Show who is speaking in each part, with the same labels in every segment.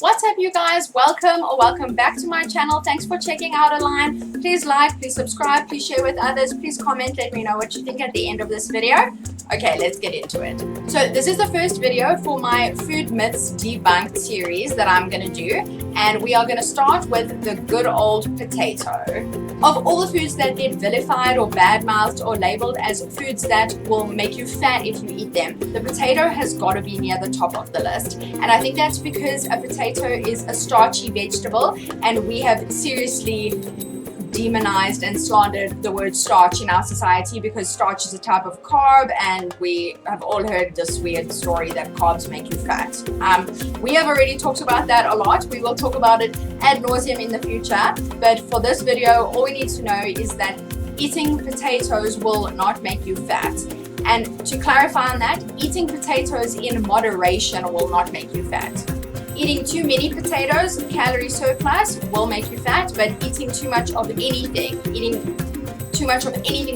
Speaker 1: What's up, you guys? Welcome back to my channel. Thanks for checking out online. Please like, please subscribe, please share with others, please comment, let me know what you think at the end of this video. Okay, let's get into it. So this is the first video for my Food Myths Debunked series that I'm gonna do, and we are gonna start with the good old potato. Of all the foods that get vilified or bad-mouthed or labeled as foods that will make you fat if you eat them, the potato has got to be near the top of the list. And I think that's because a potato is a starchy vegetable, and we have seriously demonized and slandered the word starch in our society because starch is a type of carb, and we have all heard this weird story that carbs make you fat. We have already talked about that a lot. We will talk about it ad nauseum in the future, but for this video, all we need to know is that eating potatoes will not make you fat. And to clarify on that, eating potatoes in moderation will not make you fat. Eating too many potatoes, calorie surplus, will make you fat, but eating too much of anything,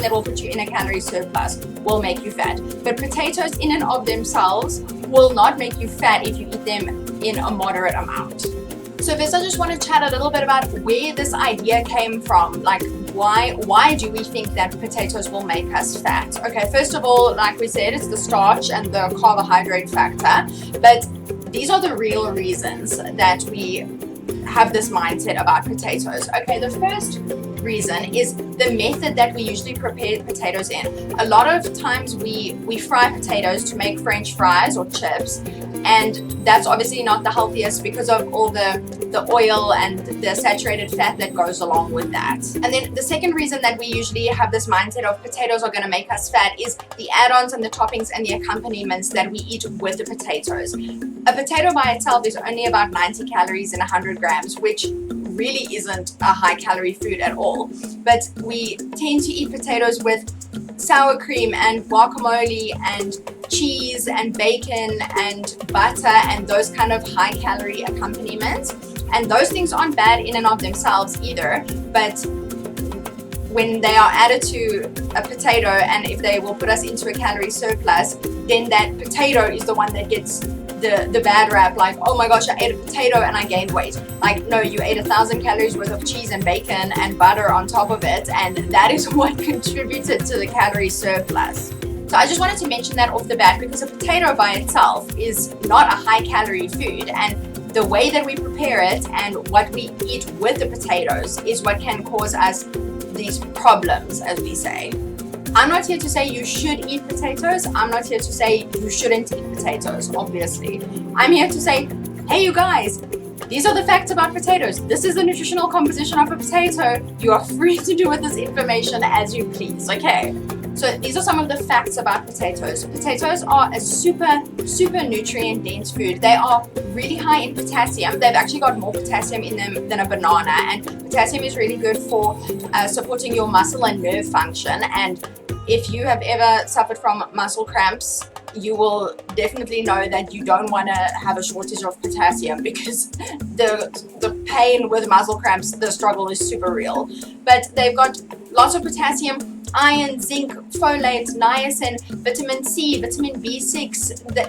Speaker 1: that will put you in a calorie surplus will make you fat. But potatoes in and of themselves will not make you fat if you eat them in a moderate amount. So first, I just want to chat a little bit about where this idea came from. Like, why do we think that potatoes will make us fat? Okay, first of all, like we said, it's the starch and the carbohydrate factor, but these are the real reasons that we have this mindset about potatoes. Okay, the first reason is the method that we usually prepare potatoes in. A lot of times we fry potatoes to make French fries or chips, and that's obviously not the healthiest because of all the oil and the saturated fat that goes along with that. And then the second reason that we usually have this mindset of potatoes are going to make us fat is the add-ons and the toppings and the accompaniments that we eat with the potatoes. A potato by itself is only about 90 calories in 100 grams, which really isn't a high calorie food at all. But we tend to eat potatoes with sour cream and guacamole and cheese and bacon and butter and those kind of high calorie accompaniments. And those things aren't bad in and of themselves either, but when they are added to a potato, and if they will put us into a calorie surplus, then that potato is the one that gets the bad rap, like, oh my gosh, I ate a potato and I gained weight. Like, no, you ate 1,000 calories worth of cheese and bacon and butter on top of it, and that is what contributed to the calorie surplus. So I just wanted to mention that off the bat because a potato by itself is not a high calorie food, and the way that we prepare it and what we eat with the potatoes is what can cause us these problems, as we say. I'm not here to say you should eat potatoes. I'm not here to say you shouldn't eat potatoes, obviously. I'm here to say, hey, you guys, these are the facts about potatoes. This is the nutritional composition of a potato. You are free to do with this information as you please, okay? So these are some of the facts about potatoes. Potatoes are a super nutrient dense food. They are really high in potassium. They've actually got more potassium in them than a banana, and potassium is really good for supporting your muscle and nerve function. And if you have ever suffered from muscle cramps, you will definitely know that you don't want to have a shortage of potassium because the pain with muscle cramps, the struggle is super real. But they've got lots of potassium, iron, zinc, folate, niacin, vitamin C, vitamin B6, the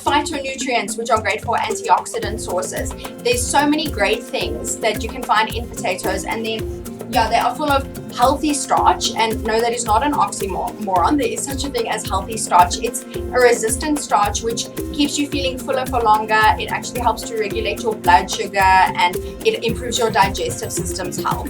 Speaker 1: phytonutrients, which are great for antioxidant sources. There's so many great things that you can find in potatoes. And then, yeah, they are full of healthy starch, and no, that is not an oxymoron. There is such a thing as healthy starch. It's a resistant starch which keeps you feeling fuller for longer. It actually helps to regulate your blood sugar, and it improves your digestive system's health.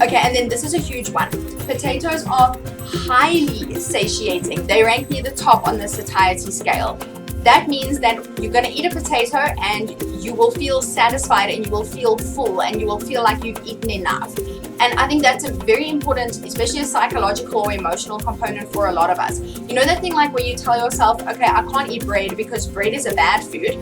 Speaker 1: Okay, and then this is a huge one. Potatoes are highly satiating. They rank near the top on the satiety scale. That means that you're going to eat a potato and you will feel satisfied and you will feel full and you will feel like you've eaten enough. And I think that's a very important, especially a psychological or emotional component for a lot of us. You know that thing like where you tell yourself, okay, I can't eat bread because bread is a bad food.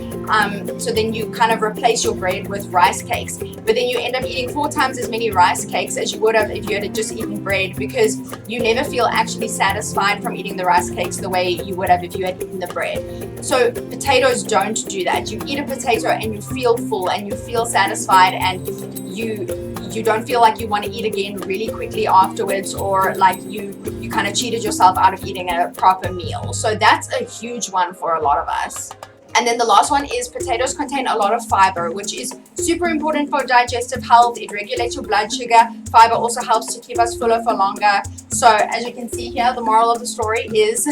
Speaker 1: So then you kind of replace your bread with rice cakes. But then you end up eating 4 times as many rice cakes as you would have if you had just eaten bread, because you never feel actually satisfied from eating the rice cakes the way you would have if you had eaten the bread. So potatoes don't do that. You eat a potato and you feel full and you feel satisfied, and you don't feel like you want to eat again really quickly afterwards, or like you kind of cheated yourself out of eating a proper meal. So that's a huge one for a lot of us. And then the last one is potatoes contain a lot of fiber, which is super important for digestive health. It regulates your blood sugar. Fiber also helps to keep us fuller for longer. So as you can see here, the moral of the story is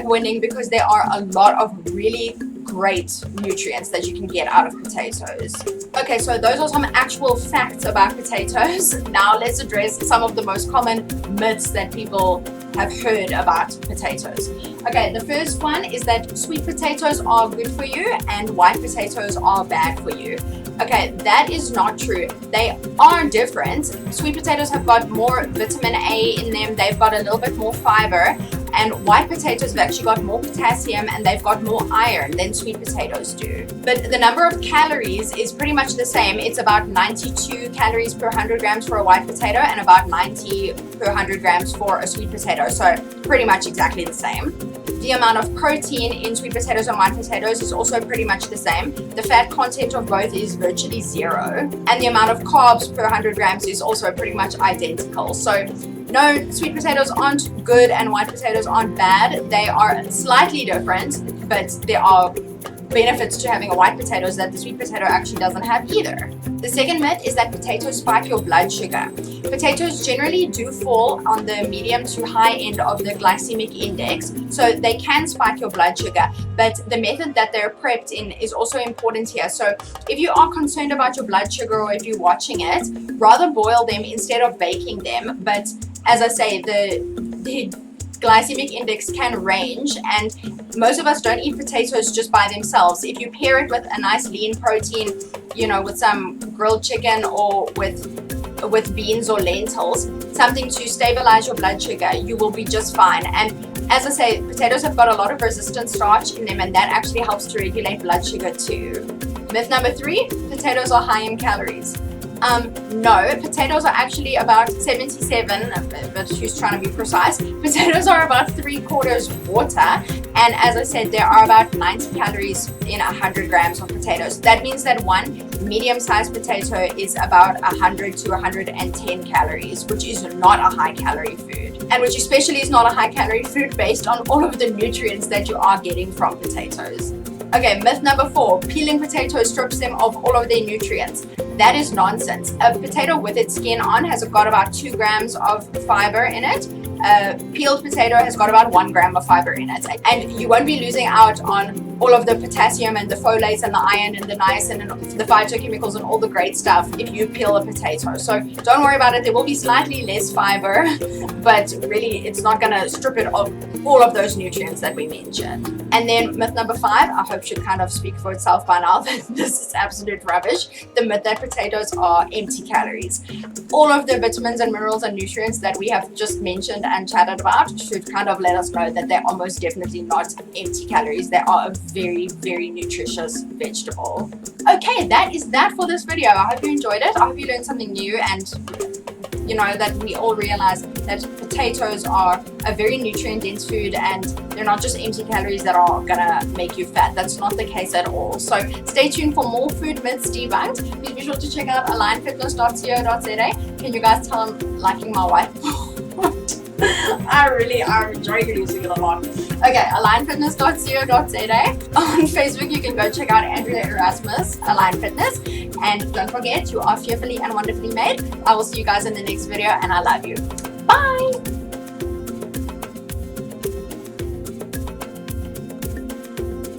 Speaker 1: #winning, because there are a lot of really great nutrients that you can get out of potatoes. Okay, so those are some actual facts about potatoes. Now let's address some of the most common myths that people have heard about potatoes. Okay, the first one is that sweet potatoes are good for you and white potatoes are bad for you. Okay, that is not true. They are different. Sweet potatoes have got more vitamin A in them. They've got a little bit more fiber. And white potatoes have actually got more potassium and they've got more iron than sweet potatoes do. But the number of calories is pretty much the same. It's about 92 calories per 100 grams for a white potato and about 90 per 100 grams for a sweet potato. So pretty much exactly the same. The amount of protein in sweet potatoes and white potatoes is also pretty much the same. The fat content of both is virtually 0. And the amount of carbs per 100 grams is also pretty much identical. So no, sweet potatoes aren't good and white potatoes aren't bad. They are slightly different, but there are benefits to having a white potato that the sweet potato actually doesn't have either. The second myth is that potatoes spike your blood sugar. Potatoes generally do fall on the medium to high end of the glycemic index, so they can spike your blood sugar, but the method that they're prepped in is also important here. So if you are concerned about your blood sugar or if you're watching it, rather boil them instead of baking them. But as I say, the glycemic index can range, and most of us don't eat potatoes just by themselves. If you pair it with a nice lean protein, you know, with some grilled chicken or with beans or lentils, something to stabilize your blood sugar, you will be just fine. And as I say, potatoes have got a lot of resistant starch in them, and that actually helps to regulate blood sugar too. Myth number 3, potatoes are high in calories. No, potatoes are actually about 77, but who's trying to be precise? Potatoes are about 3/4 water, and as I said, there are about 90 calories in 100 grams of potatoes. That means that one medium-sized potato is about 100 to 110 calories, which is not a high-calorie food, and which especially is not a high-calorie food based on all of the nutrients that you are getting from potatoes. Okay, myth number 4, peeling potatoes strips them of all of their nutrients. That is nonsense. A potato with its skin on has got about 2 grams of fiber in it. A peeled potato has got about 1 gram of fiber in it. And you won't be losing out on all of the potassium and the folates and the iron and the niacin and the phytochemicals and all the great stuff if you peel a potato. So don't worry about it. There will be slightly less fiber, but really it's not going to strip it of all of those nutrients that we mentioned. And then myth number 5, I hope should kind of speak for itself by now, that this is absolute rubbish. The myth that potatoes are empty calories. All of the vitamins and minerals and nutrients that we have just mentioned and chatted about should kind of let us know that they're almost definitely not empty calories. They are a very, very nutritious vegetable. Okay, that is that for this video. I hope you enjoyed it. I hope you learned something new, and you know that we all realize that potatoes are a very nutrient-dense food, and they're not just empty calories that are gonna make you fat. That's not the case at all. So stay tuned for more food myths debunked. Please be sure to check out alignfitness.co.za. Can you guys tell I'm liking my whiteboard? I really am enjoying using it a lot. Okay, alignfitness.co.za. On Facebook, you can go check out Andrea Erasmus, Align Fitness. And don't forget, you are fearfully and wonderfully made. I will see you guys in the next video, and I love you.